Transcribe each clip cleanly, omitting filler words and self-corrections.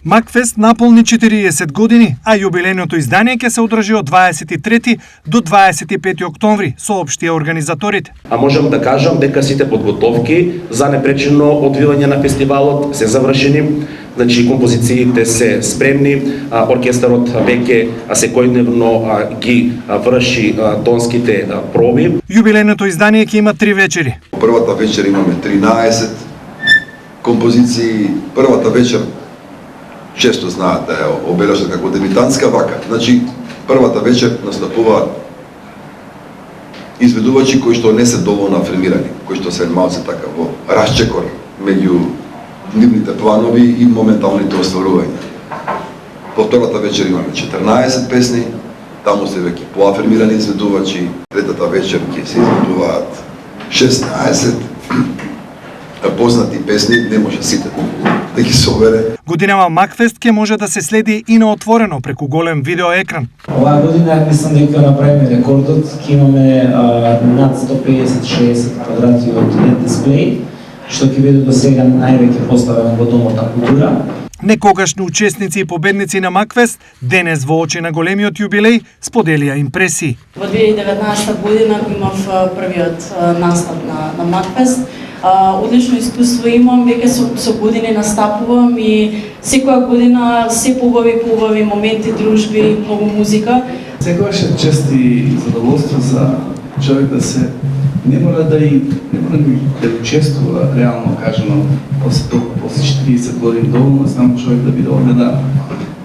Макфест наполни 40 години, а јубилејното издание ќе се одржи од 23 до 25 октомври, соопштија организаторите. А можам да кажам дека сите подготовки за непречено одвивање на фестивалот се завршени. Значи композициите се спремни, оркестарот веќе секојдневно ги врши тонските проби. Јубилејното издание ќе има 3 вечери. Првата вечер имаме 13 композиции. Првата вечер често знаете обележа како дебитантска вака. Значи првата вечер настапуваат изведувачи кои што не се доволно афирмирани, кои што се малце така во расчекор меѓу нивните планови и моменталните остварувања. Во втората вечер имаме 14 песни, таму се веќе поафирмирани изведувачи. Третата вечер ќе се изведуваат 16 познати песни, не може сите да ги собере. Годинава Макфест ќе може да се следи и на отворено преку голем видеоекран. Оваа година мислам дека направиме рекордот, ќе имаме над 150-60 квадрати од LED дисплеј, што ќе биде до сега највеќе поставено во Домот на култура. Некогашни учесници и победници на Макфест денес во очи на големиот јубилеј споделија импресии. Во 2019 година имав првиот настап на Макфест. Одлично искуство имам, веќе со години настапувам и секоја година се побави моменти, дружби, многу музика. Секогаш е чест и задоволство за човек да се не мора да учествува реално кажано после 40 години доволно, само човек да биде овде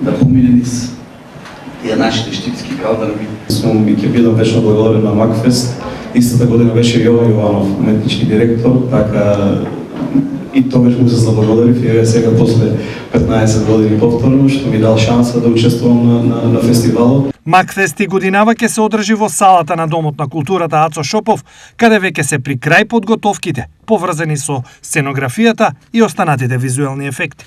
да помине низ тие нашите штипски калдърби. Сум и ќе бидам вечно благодарен на Макфест. Истата година беше Јован Јованов, уметнички директор, така и тогаш му се заблагодарив и сега после 15 години повторно што ми дал шанса да учествувам на фестивалот. Макфест и годинава ќе се одржи во салата на Домот на културата Ацо Шопов, каде веќе се при крај подготовките, поврзани со сценографијата и останатите визуелни ефекти.